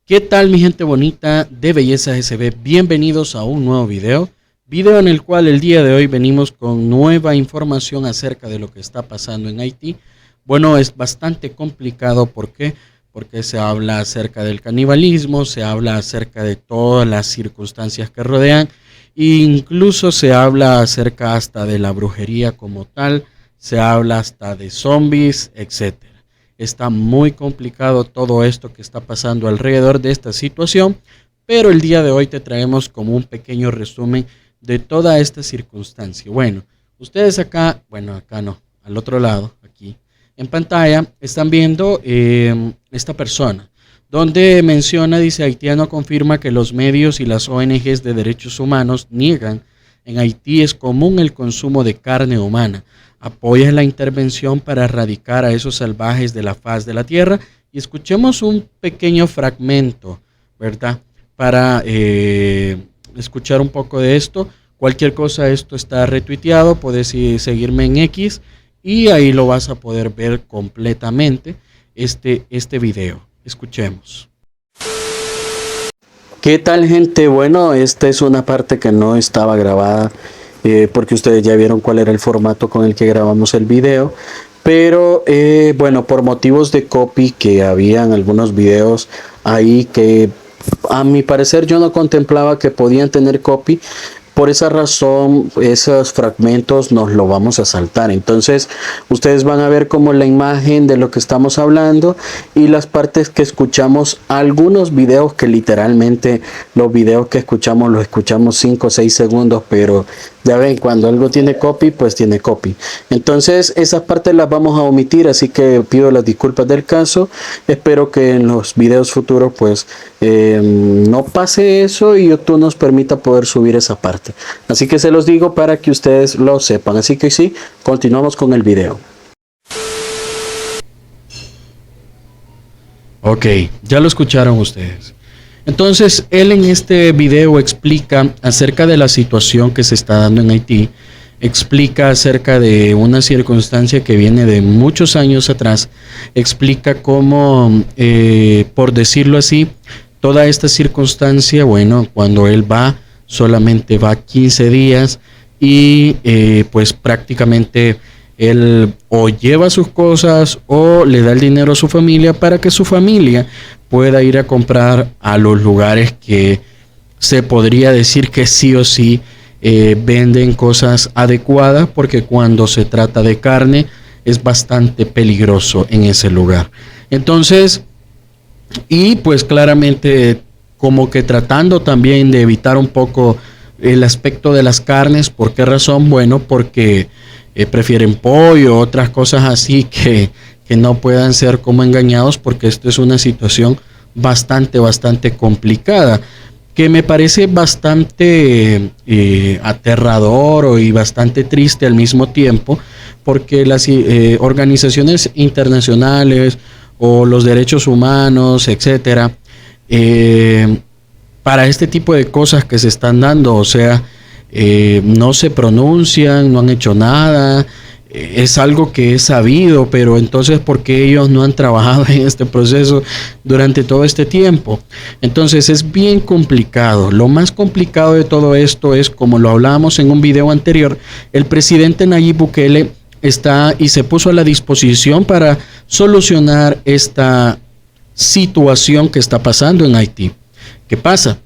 ¿Qué tal mi gente bonita de Belleza SB? Bienvenidos a un nuevo video en el cual el día de hoy venimos con nueva información acerca de lo que está pasando en Haití. Bueno, es bastante complicado, ¿por qué? Porque se habla acerca del canibalismo, se habla acerca de todas las circunstancias que rodean, e incluso se habla acerca hasta de la brujería como tal, se habla hasta de zombies, etcétera. Está muy complicado todo esto que está pasando alrededor de esta situación, pero el día de hoy te traemos como un pequeño resumen de toda esta circunstancia. Bueno, ustedes acá no, al otro lado, aquí en pantalla, están viendo esta persona, donde menciona, dice, haitiano confirma que los medios y las ONGs de derechos humanos niegan en Haití es común el consumo de carne humana. Apoya la intervención para erradicar a esos salvajes de la faz de la tierra. Y escuchemos un pequeño fragmento, ¿verdad? Para escuchar un poco de esto. Cualquier cosa, esto está retuiteado. Puedes seguirme en X y ahí lo vas a poder ver completamente este video. Escuchemos. ¿Qué tal, gente? Bueno, esta es una parte que no estaba grabada porque ustedes ya vieron cuál era el formato con el que grabamos el video, pero bueno, por motivos de copy, que habían algunos videos ahí que a mi parecer yo no contemplaba que podían tener copy. Por esa razón, esos fragmentos nos lo vamos a saltar. Entonces, ustedes van a ver como la imagen de lo que estamos hablando y las partes que escuchamos, algunos videos que literalmente los videos que escuchamos los escuchamos 5 o 6 segundos, pero ya ven, cuando algo tiene copy, pues tiene copy. Entonces, esas partes las vamos a omitir, así que pido las disculpas del caso. Espero que en los videos futuros, pues, no pase eso y YouTube nos permita poder subir esa parte. Así que se los digo para que ustedes lo sepan. Así que sí, continuamos con el video. Ok, ya lo escucharon ustedes. Entonces, él en este video explica acerca de la situación que se está dando en Haití, explica acerca de una circunstancia que viene de muchos años atrás, explica cómo, por decirlo así, toda esta circunstancia, bueno, cuando él va, solamente va 15 días y pues prácticamente él o lleva sus cosas o le da el dinero a su familia para que su familia pueda ir a comprar a los lugares que se podría decir que sí o sí venden cosas adecuadas, porque cuando se trata de carne es bastante peligroso en ese lugar. Entonces, y pues claramente como que tratando también de evitar un poco el aspecto de las carnes. ¿Por qué razón? Bueno, porque prefieren pollo, otras cosas así que no puedan ser como engañados, porque esto es una situación bastante complicada, que me parece bastante aterrador y bastante triste al mismo tiempo, porque las organizaciones internacionales o los derechos humanos, etcétera, para este tipo de cosas que se están dando, o sea, no se pronuncian, no han hecho nada. Es algo que es sabido, pero entonces ¿por qué ellos no han trabajado en este proceso durante todo este tiempo? Entonces es bien complicado. Lo más complicado de todo esto es, como lo hablábamos en un video anterior, el presidente Nayib Bukele está y se puso a la disposición para solucionar esta situación que está pasando en Haití. ¿Qué pasa?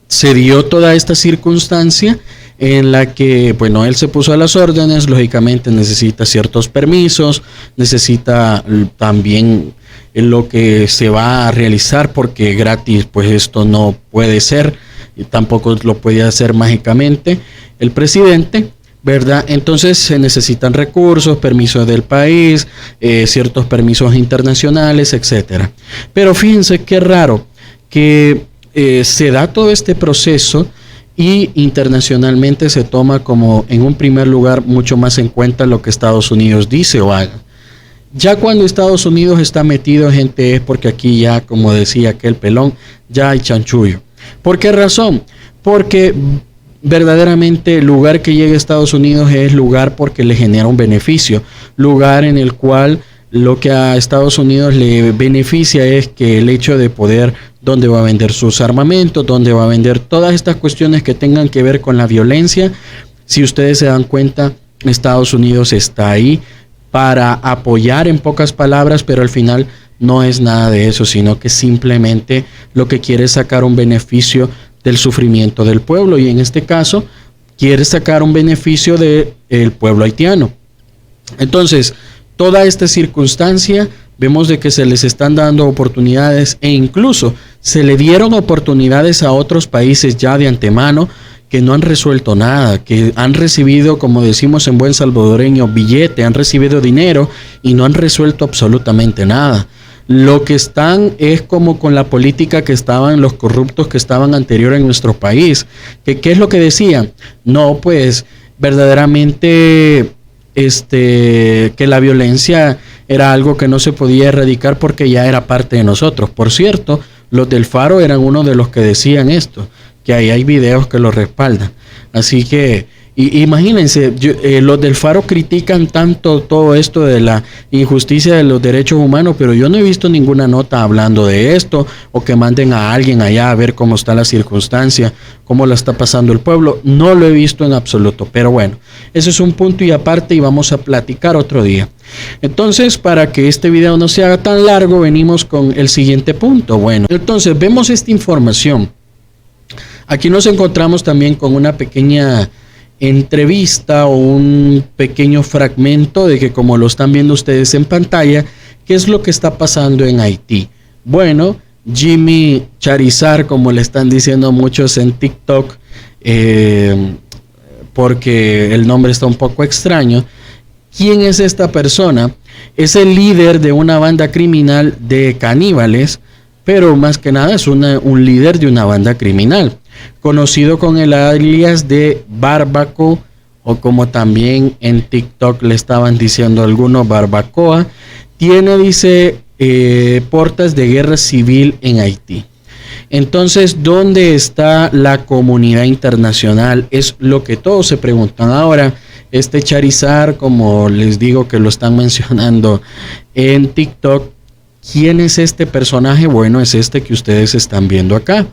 Se dio toda esta circunstancia en la que, bueno, él se puso a las órdenes, lógicamente necesita ciertos permisos, necesita también lo que se va a realizar, porque gratis pues esto no puede ser, y tampoco lo puede hacer mágicamente el presidente, ¿verdad? Entonces se necesitan recursos, permisos del país, ciertos permisos internacionales, etcétera. Pero fíjense qué raro que se da todo este proceso y internacionalmente se toma como en un primer lugar mucho más en cuenta lo que Estados Unidos dice o haga. Ya cuando Estados Unidos está metido, gente, es porque aquí ya, como decía aquel pelón, ya hay chanchullo. ¿Por qué razón? Porque verdaderamente el lugar que llega a Estados Unidos es lugar porque le genera un beneficio, lugar en el cual lo que a Estados Unidos le beneficia es que el hecho de poder dónde va a vender sus armamentos, dónde va a vender todas estas cuestiones que tengan que ver con la violencia. Si ustedes se dan cuenta, Estados Unidos está ahí para apoyar en pocas palabras, pero al final no es nada de eso, sino que simplemente lo que quiere es sacar un beneficio del sufrimiento del pueblo, y en este caso quiere sacar un beneficio del pueblo haitiano. Entonces, toda esta circunstancia, vemos de que se les están dando oportunidades, e incluso se le dieron oportunidades a otros países ya de antemano que no han resuelto nada, que han recibido, como decimos en buen salvadoreño, billete, han recibido dinero y no han resuelto absolutamente nada. Lo que están es como con la política que estaban los corruptos que estaban anterior en nuestro país. ¿Qué es lo que decían? No, pues verdaderamente que la violencia era algo que no se podía erradicar porque ya era parte de nosotros. Por cierto, los del Faro eran uno de los que decían esto, que ahí hay videos que lo respaldan. Así que imagínense, los del Faro critican tanto todo esto de la injusticia de los derechos humanos, pero yo no he visto ninguna nota hablando de esto, o que manden a alguien allá a ver cómo está la circunstancia, cómo la está pasando el pueblo. No lo he visto en absoluto, pero bueno, ese es un punto y aparte, y vamos a platicar otro día. Entonces, para que este video no se haga tan largo, venimos con el siguiente punto. Bueno, entonces vemos esta información. Aquí nos encontramos también con una pequeña entrevista o un pequeño fragmento de que, como lo están viendo ustedes en pantalla, qué es lo que está pasando en Haití. Bueno, Jimmy Charizard, como le están diciendo muchos en TikTok, porque el nombre está un poco extraño. ¿Quién es esta persona? Es el líder de una banda criminal de caníbales, pero más que nada es un líder de una banda criminal, conocido con el alias de Barbaco, o como también en TikTok le estaban diciendo algunos, Barbacoa. Tiene, dice, portas de guerra civil en Haití. Entonces, ¿dónde está la comunidad internacional? Es lo que todos se preguntan. Ahora, este Charizard, como les digo que lo están mencionando en TikTok, ¿quién es este personaje? Bueno, es este que ustedes están viendo acá.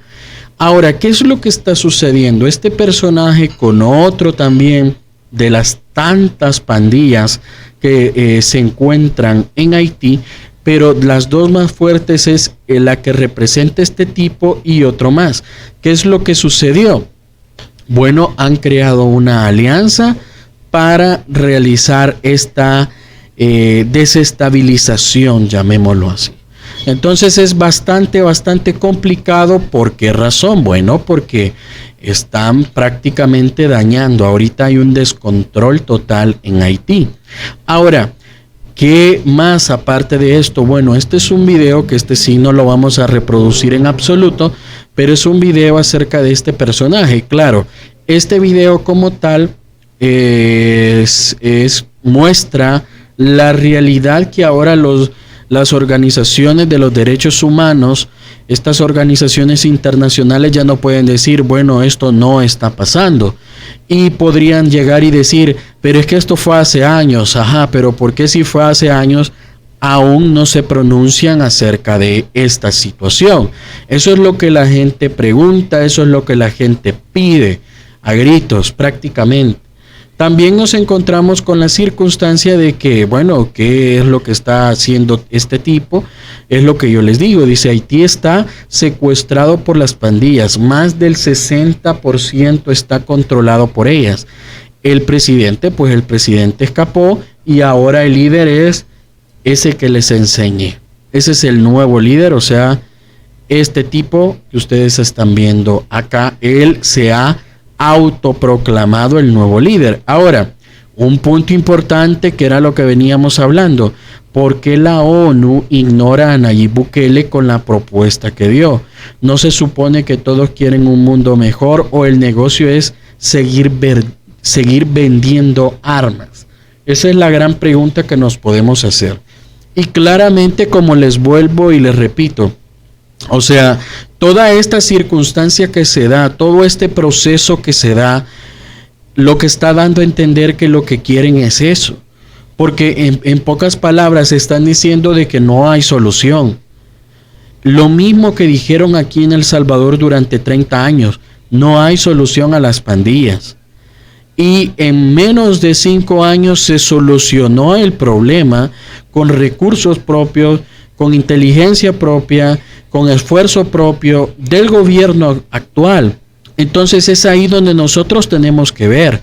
Ahora, ¿qué es lo que está sucediendo? Este personaje con otro también de las tantas pandillas que se encuentran en Haití, pero las dos más fuertes es la que representa este tipo y otro más. ¿Qué es lo que sucedió? Bueno, han creado una alianza para realizar esta desestabilización, llamémoslo así. Entonces es bastante complicado. ¿Por qué razón? Bueno, porque están prácticamente dañando. Ahorita hay un descontrol total en Haití. Ahora, ¿qué más aparte de esto? Bueno, este es un video que sí no lo vamos a reproducir en absoluto, pero es un video acerca de este personaje. Claro, este video como tal muestra la realidad que ahora las organizaciones de los derechos humanos, estas organizaciones internacionales ya no pueden decir, bueno, esto no está pasando. Y podrían llegar y decir, pero es que esto fue hace años. Ajá, pero ¿por qué si fue hace años aún no se pronuncian acerca de esta situación? Eso es lo que la gente pregunta, eso es lo que la gente pide a gritos prácticamente. También nos encontramos con la circunstancia de que, bueno, ¿qué es lo que está haciendo este tipo? Es lo que yo les digo, dice, Haití está secuestrado por las pandillas, más del 60% está controlado por ellas. El presidente escapó y ahora el líder es ese que les enseñé. Ese es el nuevo líder, o sea, este tipo que ustedes están viendo acá, él se ha autoproclamado el nuevo líder. Ahora, un punto importante que era lo que veníamos hablando, ¿por qué la ONU ignora a Nayib Bukele con la propuesta que dio? ¿No se supone que todos quieren un mundo mejor o el negocio es seguir vendiendo armas? Esa es la gran pregunta que nos podemos hacer. Y claramente, como les vuelvo y les repito, o sea, toda esta circunstancia que se da, todo este proceso que se da, lo que está dando a entender que lo que quieren es eso. porque en pocas palabras están diciendo de que no hay solución. Lo mismo que dijeron aquí en El Salvador durante 30 años, no hay solución a las pandillas. Y en menos de 5 años se solucionó el problema con recursos propios, con inteligencia propia, con esfuerzo propio del gobierno actual. Entonces es ahí donde nosotros tenemos que ver.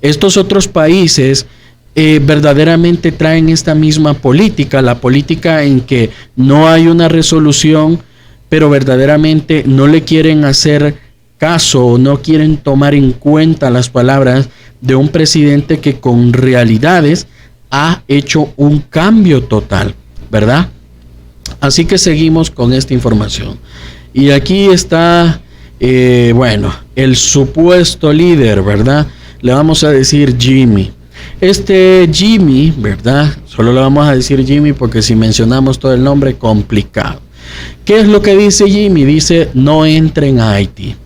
Estos otros países verdaderamente traen esta misma política, la política en que no hay una resolución, pero verdaderamente no le quieren hacer caso, no quieren tomar en cuenta las palabras de un presidente que con realidades ha hecho un cambio total, ¿verdad? Así que seguimos con esta información. Y aquí está, el supuesto líder, ¿verdad? Le vamos a decir Jimmy. Este Jimmy, ¿verdad? Solo le vamos a decir Jimmy porque si mencionamos todo el nombre, complicado. ¿Qué es lo que dice Jimmy? Dice, no entren a Haití.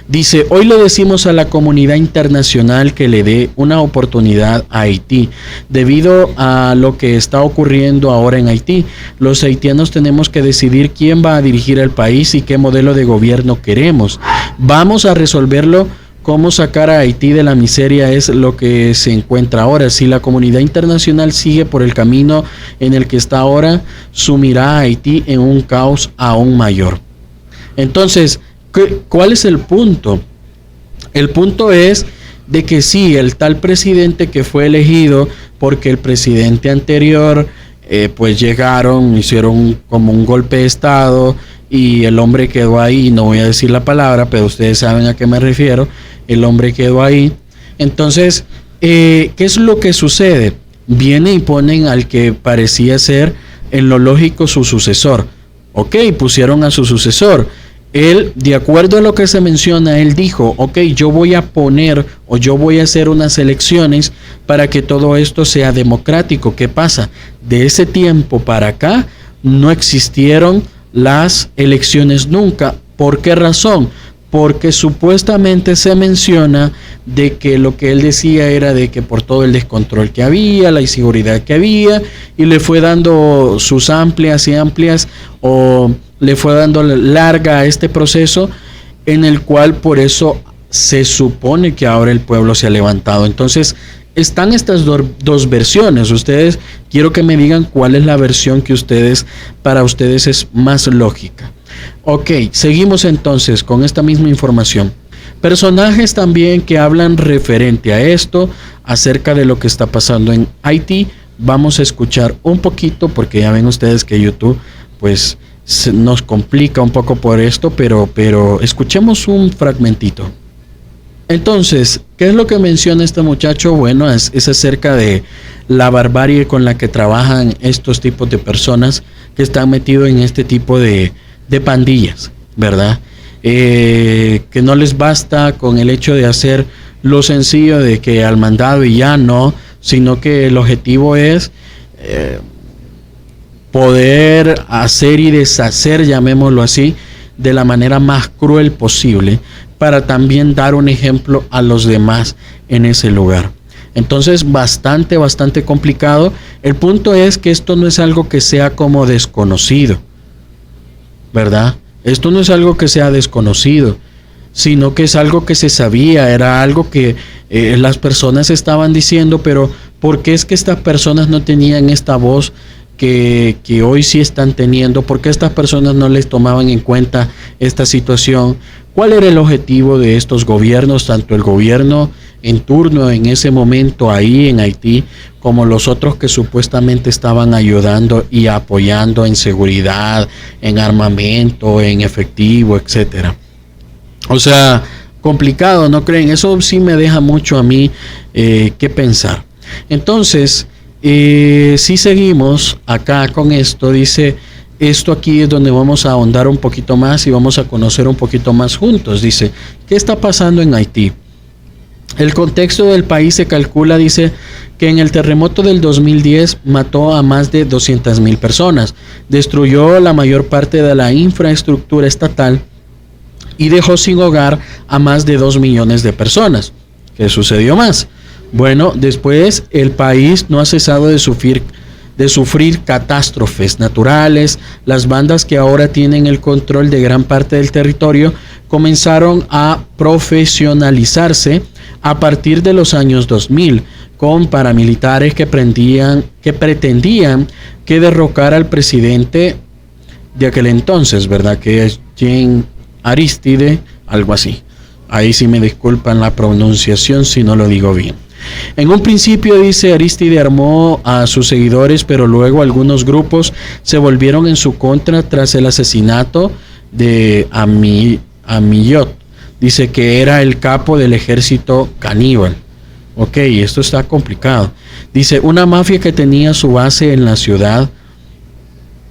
Dice, hoy le decimos a la comunidad internacional que le dé una oportunidad a Haití. Debido a lo que está ocurriendo ahora en Haití, los haitianos tenemos que decidir quién va a dirigir el país y qué modelo de gobierno queremos. Vamos a resolverlo. Cómo sacar a Haití de la miseria es lo que se encuentra ahora. Si la comunidad internacional sigue por el camino en el que está ahora, sumirá a Haití en un caos aún mayor. Entonces, ¿cuál es el punto? El punto es de que sí, el tal presidente que fue elegido porque el presidente anterior, pues llegaron, hicieron como un golpe de estado y el hombre quedó ahí, no voy a decir la palabra, pero ustedes saben a qué me refiero, el hombre quedó ahí. Entonces, ¿qué es lo que sucede? Viene y ponen al que parecía ser en lo lógico su sucesor. Ok, pusieron a su sucesor. Él, de acuerdo a lo que se menciona, él dijo, ok, yo voy a poner o yo voy a hacer unas elecciones para que todo esto sea democrático. ¿Qué pasa? De ese tiempo para acá no existieron las elecciones nunca. ¿Por qué razón? Porque supuestamente se menciona de que lo que él decía era de que por todo el descontrol que había, la inseguridad que había, y le fue dando sus amplias o le fue dando larga a este proceso en el cual por eso se supone que ahora el pueblo se ha levantado. Entonces están estas dos versiones. Ustedes, quiero que me digan cuál es la versión que para ustedes es más lógica. Ok, seguimos entonces con esta misma información. Personajes también que hablan referente a esto, acerca de lo que está pasando en Haití. Vamos a escuchar un poquito, porque ya ven ustedes que YouTube pues nos complica un poco por esto, pero escuchemos un fragmentito. Entonces, ¿qué es lo que menciona este muchacho? Bueno, es acerca de la barbarie con la que trabajan estos tipos de personas que están metidos en este tipo de pandillas, ¿verdad? Que no les basta con el hecho de hacer lo sencillo de que al mandado y ya no, sino que el objetivo es poder hacer y deshacer, llamémoslo así, de la manera más cruel posible, para también dar un ejemplo a los demás en ese lugar. Entonces, bastante complicado. El punto es que esto no es algo que sea como desconocido, ¿verdad? Esto no es algo que sea desconocido, sino que es algo que se sabía, era algo que las personas estaban diciendo, pero ¿por qué es que estas personas no tenían esta voz que hoy sí están teniendo? ¿Por qué estas personas no les tomaban en cuenta esta situación? ¿Cuál era el objetivo de estos gobiernos, tanto el gobierno en turno en ese momento ahí en Haití, como los otros que supuestamente estaban ayudando y apoyando en seguridad, en armamento, en efectivo, etcétera? O sea, complicado, ¿no creen? Eso sí me deja mucho a mí que pensar. Entonces, si seguimos acá con esto, dice, esto aquí es donde vamos a ahondar un poquito más y vamos a conocer un poquito más juntos. Dice, ¿qué está pasando en Haití? El contexto del país se calcula, dice, que en el terremoto del 2010 mató a más de 200,000 personas, destruyó la mayor parte de la infraestructura estatal y dejó sin hogar a más de 2 millones de personas. ¿Qué sucedió más? Bueno, después el país no ha cesado de sufrir catástrofes naturales. Las bandas que ahora tienen el control de gran parte del territorio comenzaron a profesionalizarse a partir de los años 2000, con paramilitares que pretendían que derrocara al presidente de aquel entonces, ¿verdad? Que es Jean Aristide, algo así. Ahí sí me disculpan la pronunciación si no lo digo bien. En un principio, dice, Aristide armó a sus seguidores, pero luego algunos grupos se volvieron en su contra tras el asesinato de Amillot. Dice que era el capo del ejército caníbal. Ok, esto está complicado. Dice, una mafia que tenía su base en la ciudad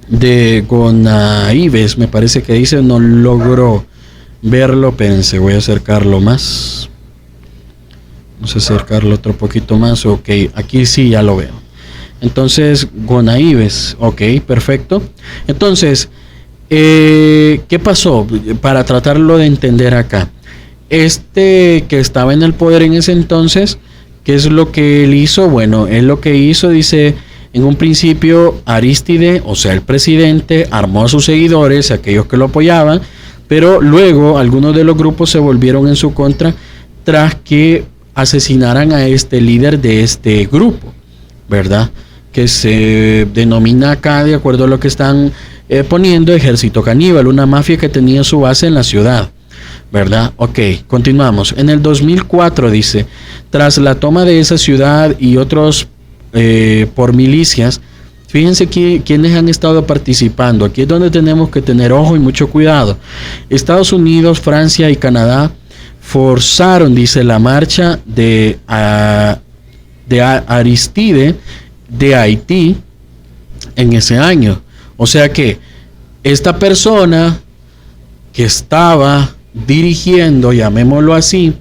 de Gonaives, me parece que dice, no logro verlo, pensé, voy a acercarlo más. Vamos a acercarlo otro poquito más. Ok, aquí sí ya lo veo. Entonces, Gonaives, ok, perfecto. Entonces, ¿qué pasó? Para tratarlo de entender acá. Que estaba en el poder en ese entonces, ¿qué es lo que él hizo? Bueno, él lo que hizo, dice, en un principio Aristide, o sea, el presidente, armó a sus seguidores, aquellos que lo apoyaban, pero luego algunos de los grupos se volvieron en su contra tras que asesinaran a este líder de este grupo, ¿verdad? Que se denomina acá, de acuerdo a lo que están poniendo, Ejército Caníbal, una mafia que tenía su base en la ciudad, ¿verdad? Ok, continuamos. En el 2004, dice, tras la toma de esa ciudad y otros por milicias, fíjense quiénes han estado participando. Aquí es donde tenemos que tener ojo y mucho cuidado. Estados Unidos, Francia y Canadá forzaron, dice, la marcha de Aristide de Haití en ese año. O sea que esta persona que estaba dirigiendo, llamémoslo así,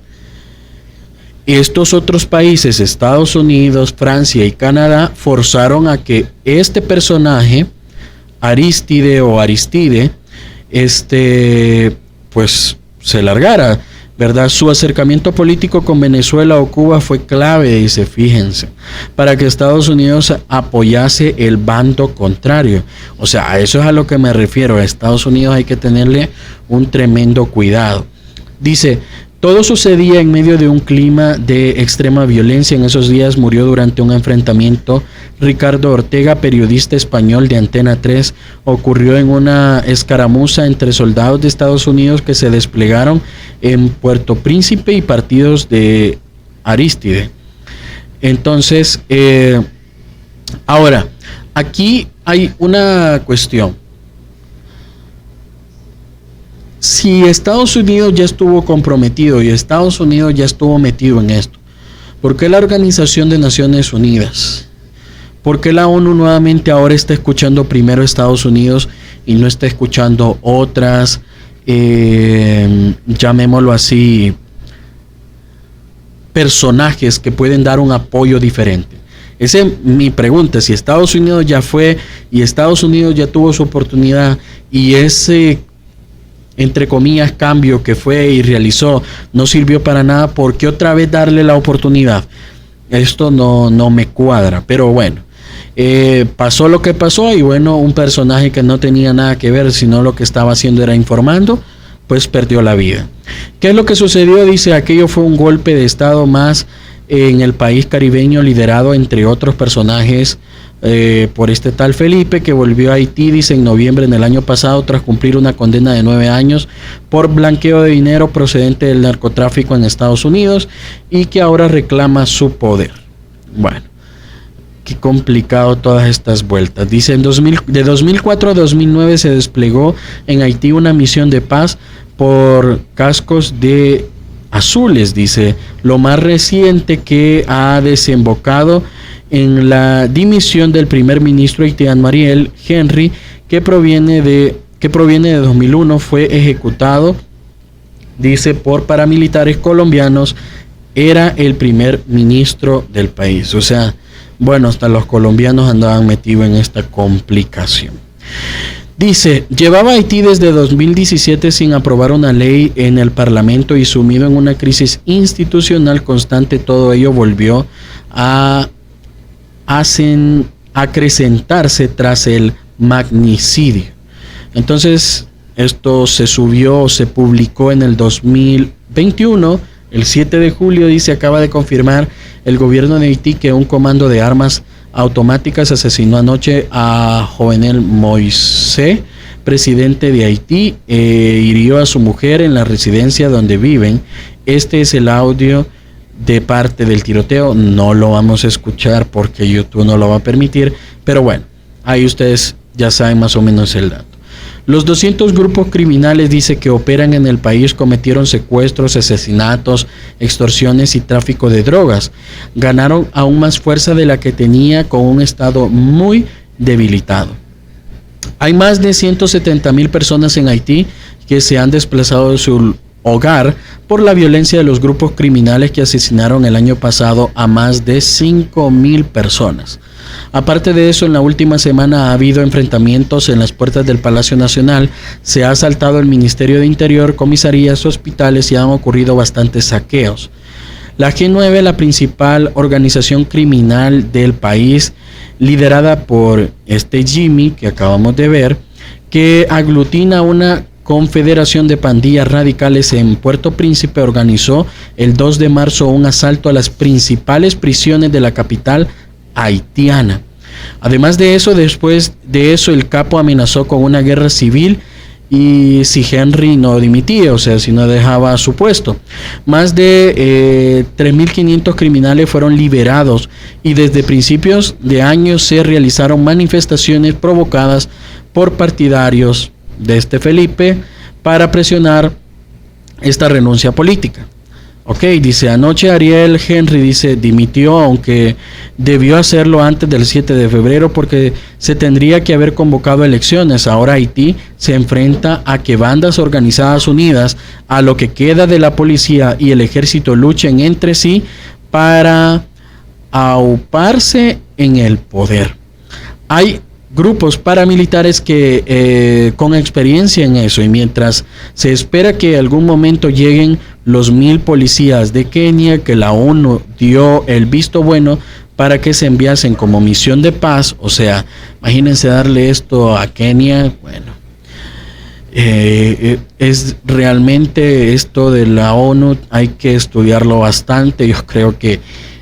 estos otros países, Estados Unidos, Francia y Canadá, forzaron a que este personaje, Aristide, pues se largara, ¿verdad? Su acercamiento político con Venezuela o Cuba fue clave, dice, fíjense, para que Estados Unidos apoyase el bando contrario. O sea, a eso es a lo que me refiero. A Estados Unidos hay que tenerle un tremendo cuidado. Dice, todo sucedía en medio de un clima de extrema violencia. En esos días murió durante un enfrentamiento Ricardo Ortega, periodista español de Antena 3. Ocurrió en una escaramuza entre soldados de Estados Unidos que se desplegaron en Puerto Príncipe y partidos de Aristide. Entonces, ahora, aquí hay una cuestión. Si Estados Unidos ya estuvo comprometido y Estados Unidos ya estuvo metido en esto, ¿por qué la Organización de Naciones Unidas? ¿Por qué la ONU nuevamente ahora está escuchando primero a Estados Unidos y no está escuchando otras, llamémoslo así, personajes que pueden dar un apoyo diferente? Esa es mi pregunta. Si Estados Unidos ya fue y Estados Unidos ya tuvo su oportunidad y ese, entre comillas, cambio que fue y realizó no sirvió para nada, ¿por qué otra vez darle la oportunidad? Esto no me cuadra, pero bueno, pasó lo que pasó y bueno, un personaje que no tenía nada que ver, sino lo que estaba haciendo era informando, pues perdió la vida. ¿Qué es lo que sucedió? Dice, aquello fue un golpe de estado más en el país caribeño, liderado entre otros personajes por este tal Felipe, que volvió a Haití, dice, en noviembre del año pasado, tras cumplir una condena de 9 años por blanqueo de dinero procedente del narcotráfico en Estados Unidos y que ahora reclama su poder. Bueno, qué complicado todas estas vueltas. Dice, de 2004 a 2009 se desplegó en Haití una misión de paz por cascos de azules, dice, lo más reciente que ha desembocado en la dimisión del primer ministro haitiano Ariel Henry, que proviene de 2001, fue ejecutado, dice, por paramilitares colombianos. Era el primer ministro del país. O sea, bueno, hasta los colombianos andaban metidos en esta complicación. Dice, llevaba Haití desde 2017 sin aprobar una ley en el Parlamento y sumido en una crisis institucional constante. Todo ello volvió a acrecentarse tras el magnicidio. Entonces, esto se publicó en el 2021. El 7 de julio, dice, acaba de confirmar el gobierno de Haití que un comando de armas automáticas asesinó anoche a Jovenel Moïse, presidente de Haití, hirió a su mujer en la residencia donde viven. Este es el audio de parte del tiroteo. No lo vamos a escuchar porque YouTube no lo va a permitir, pero bueno, ahí ustedes ya saben más o menos el dato. Los 200 grupos criminales, dice, que operan en el país cometieron secuestros, asesinatos, extorsiones y tráfico de drogas. Ganaron aún más fuerza de la que tenía con un estado muy debilitado. Hay más de 170,000 personas en Haití que se han desplazado de su hogar por la violencia de los grupos criminales que asesinaron el año pasado a más de 5,000 personas. Aparte de eso, en la última semana ha habido enfrentamientos en las puertas del Palacio Nacional, se ha asaltado el Ministerio de Interior, comisarías, hospitales y han ocurrido bastantes saqueos. La G9, la principal organización criminal del país, liderada por Jimmy, que acabamos de ver, que aglutina una confederación de pandillas radicales en Puerto Príncipe, organizó el 2 de marzo un asalto a las principales prisiones de la capital haitiana. Además de eso, después de eso, el capo amenazó con una guerra civil y si Henry no dimitía, o sea, si no dejaba su puesto. Más de 3.500 criminales fueron liberados y desde principios de año se realizaron manifestaciones provocadas por partidarios de Felipe para presionar esta renuncia política. Ok, dice, anoche Ariel Henry, dice, dimitió, aunque debió hacerlo antes del 7 de febrero porque se tendría que haber convocado elecciones. Ahora Haití se enfrenta a que bandas organizadas unidas a lo que queda de la policía y el ejército luchen entre sí para auparse en el poder. Hay grupos paramilitares que con experiencia en eso, y mientras se espera que algún momento lleguen los 1,000 policías de Kenia, que la ONU dio el visto bueno para que se enviasen como misión de paz, o sea, imagínense darle esto a Kenia. Bueno, es realmente esto de la ONU, hay que estudiarlo bastante. Yo creo que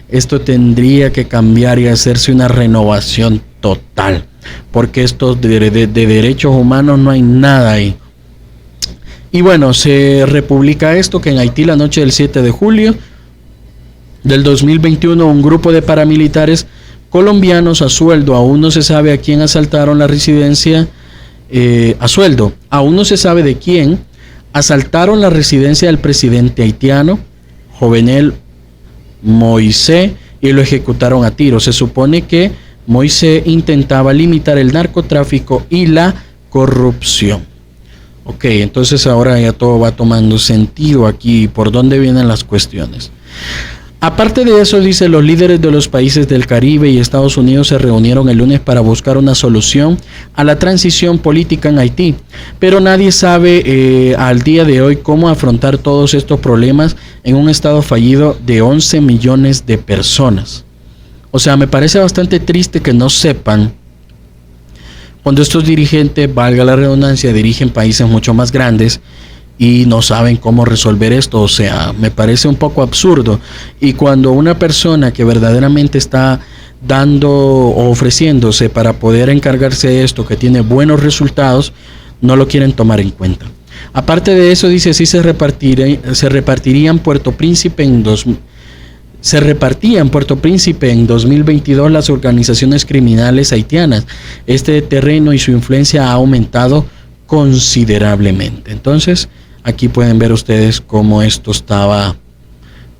esto tendría que cambiar y hacerse una renovación total, porque esto de derechos humanos no hay nada ahí. Y bueno, se republica esto que en Haití la noche del 7 de julio del 2021 un grupo de paramilitares colombianos a sueldo, aún no se sabe a quién asaltaron la residencia, a sueldo, aún no se sabe de quién, asaltaron la residencia del presidente haitiano, Jovenel Moïse, y lo ejecutaron a tiros. Se supone que Moïse intentaba limitar el narcotráfico y la corrupción. Ok, entonces ahora ya todo va tomando sentido aquí, por dónde vienen las cuestiones. Aparte de eso, dice, los líderes de los países del Caribe y Estados Unidos se reunieron el lunes para buscar una solución a la transición política en Haití, pero nadie sabe al día de hoy cómo afrontar todos estos problemas en un estado fallido de 11 millones de personas. O sea, me parece bastante triste que no sepan, cuando estos dirigentes, valga la redundancia, dirigen países mucho más grandes y no saben cómo resolver esto. O sea, me parece un poco absurdo. Y cuando una persona que verdaderamente está dando o ofreciéndose para poder encargarse de esto, que tiene buenos resultados, no lo quieren tomar en cuenta. Aparte de eso, dice, sí se repartían Puerto Príncipe en 2022 las organizaciones criminales haitianas. Este terreno y su influencia ha aumentado considerablemente. Entonces, aquí pueden ver ustedes cómo esto estaba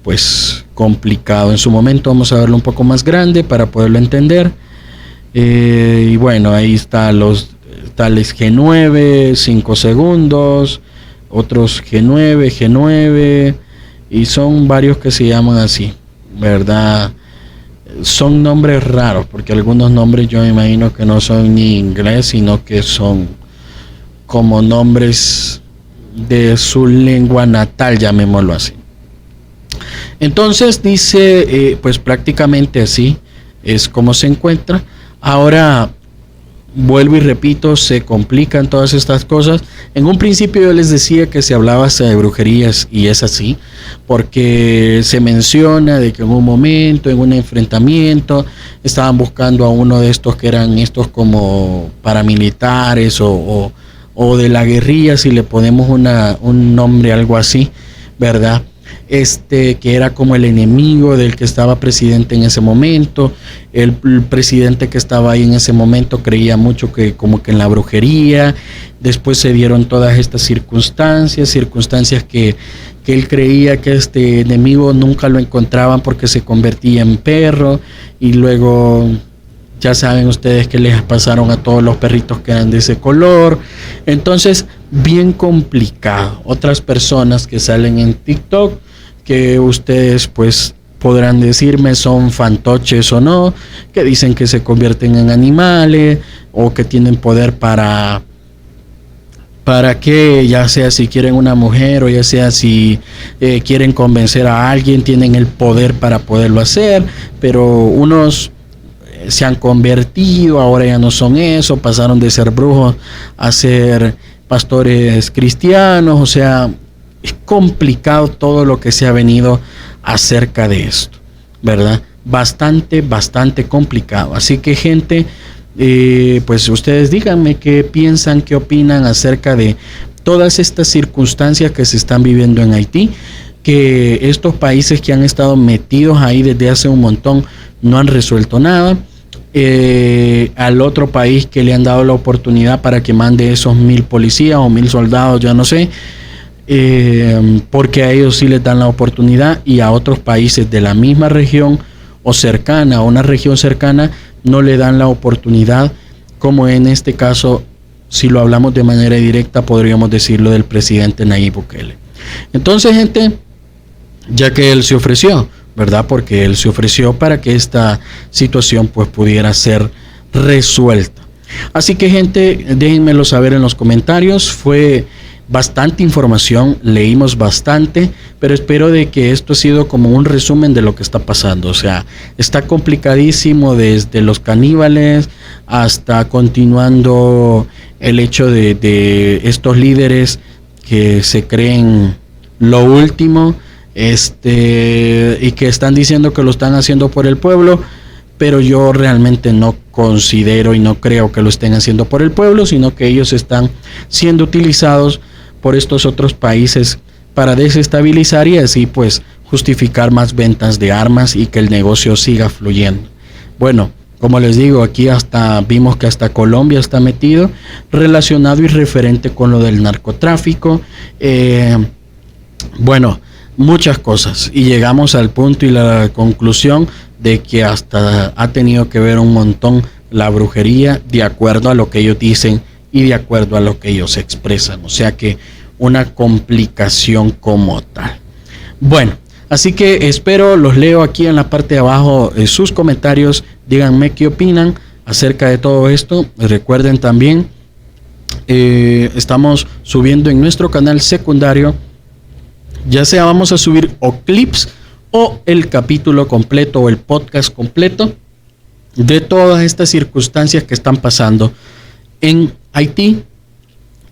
pues complicado en su momento. Vamos a verlo un poco más grande para poderlo entender. Y bueno, ahí está los tales G9, 5 segundos, otros G9, y son varios que se llaman así, ¿verdad? Son nombres raros, porque algunos nombres yo me imagino que no son ni inglés, sino que son como nombres de su lengua natal, llamémoslo así. Entonces dice, pues prácticamente así es como se encuentra. Ahora, vuelvo y repito, se complican todas estas cosas. En un principio yo les decía que se hablaba hasta de brujerías, y es así, porque se menciona de que en un momento, en un enfrentamiento, estaban buscando a uno de estos que eran estos como paramilitares o de la guerrilla, si le ponemos un nombre, algo así, ¿verdad? Que era como el enemigo del que estaba presidente en ese momento. El presidente que estaba ahí en ese momento creía mucho que como que en la brujería. Después se dieron todas estas circunstancias que él creía que este enemigo nunca lo encontraban porque se convertía en perro, y luego ya saben ustedes que les pasaron a todos los perritos que eran de ese color. Entonces, bien complicado. Otras personas que salen en TikTok, que ustedes pues podrán decirme son fantoches o no, que dicen que se convierten en animales o que tienen poder para que, ya sea si quieren una mujer o ya sea si quieren convencer a alguien, tienen el poder para poderlo hacer, pero unos se han convertido, ahora ya no son eso, pasaron de ser brujos a ser pastores cristianos. O sea, es complicado todo lo que se ha venido acerca de esto, ¿verdad? Bastante complicado. Así que, gente, pues ustedes díganme qué piensan, qué opinan acerca de todas estas circunstancias que se están viviendo en Haití, que estos países que han estado metidos ahí desde hace un montón no han resuelto nada. Al otro país que le han dado la oportunidad para que mande esos 1,000 policías o 1,000 soldados, ya no sé, porque a ellos sí les dan la oportunidad, y a otros países de la misma región o cercana, a una región cercana, no le dan la oportunidad, como en este caso, si lo hablamos de manera directa, podríamos decirlo del presidente Nayib Bukele. Entonces, gente, ya que él se ofreció, ¿verdad? Porque él se ofreció para que esta situación pues pudiera ser resuelta. Así que, gente, déjenmelo saber en los comentarios. Fue bastante información, leímos bastante, pero espero de que esto ha sido como un resumen de lo que está pasando. O sea, está complicadísimo, desde los caníbales hasta continuando el hecho de estos líderes que se creen lo último, y que están diciendo que lo están haciendo por el pueblo, pero yo realmente no considero y no creo que lo estén haciendo por el pueblo, sino que ellos están siendo utilizados por estos otros países para desestabilizar y así pues justificar más ventas de armas y que el negocio siga fluyendo. Bueno, como les digo, aquí hasta vimos que hasta Colombia está metido, relacionado y referente con lo del narcotráfico. Bueno, muchas cosas, y llegamos al punto y la conclusión de que hasta ha tenido que ver un montón la brujería, de acuerdo a lo que ellos dicen y de acuerdo a lo que ellos expresan. O sea que una complicación como tal. Bueno, así que espero, los leo aquí en la parte de abajo sus comentarios. Díganme qué opinan acerca de todo esto. Recuerden también, estamos subiendo en nuestro canal secundario, ya sea vamos a subir o clips o el capítulo completo o el podcast completo de todas estas circunstancias que están pasando en Haití,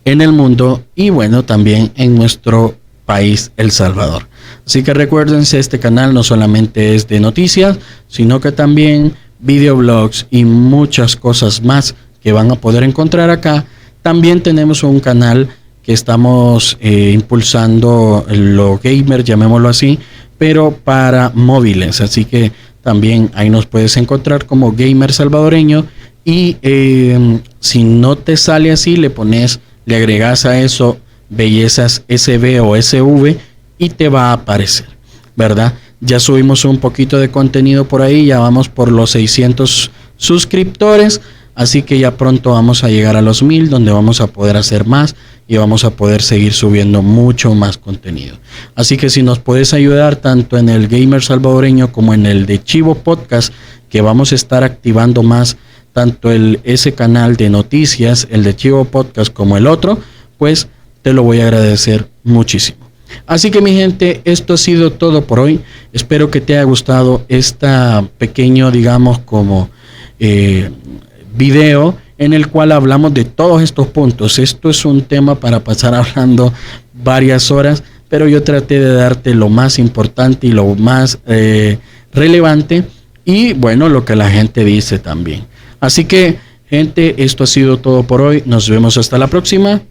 en el mundo y bueno, también en nuestro país, El Salvador. Así que recuérdense, este canal no solamente es de noticias, sino que también videoblogs y muchas cosas más que van a poder encontrar acá. También tenemos un canal que estamos impulsando lo gamer, llamémoslo así, pero para móviles. Así que también ahí nos puedes encontrar como Gamer Salvadoreño. Y si no te sale así, le agregas a eso Bellezas SB o SV y te va a aparecer, ¿verdad? Ya subimos un poquito de contenido por ahí, ya vamos por los 600 suscriptores, así que ya pronto vamos a llegar a los 1000, donde vamos a poder hacer más y vamos a poder seguir subiendo mucho más contenido. Así que si nos puedes ayudar tanto en el Gamer Salvadoreño como en el de Chivo Podcast, que vamos a estar activando más tanto ese canal de noticias, el de Chivo Podcast, como el otro, pues te lo voy a agradecer muchísimo. Así que mi gente, esto ha sido todo por hoy. Espero que te haya gustado esta pequeño, digamos, como video en el cual hablamos de todos estos puntos. Esto es un tema para pasar hablando varias horas, pero yo traté de darte lo más importante y lo más relevante, y bueno, lo que la gente dice también. Así que, gente, esto ha sido todo por hoy. Nos vemos hasta la próxima.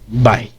Bye.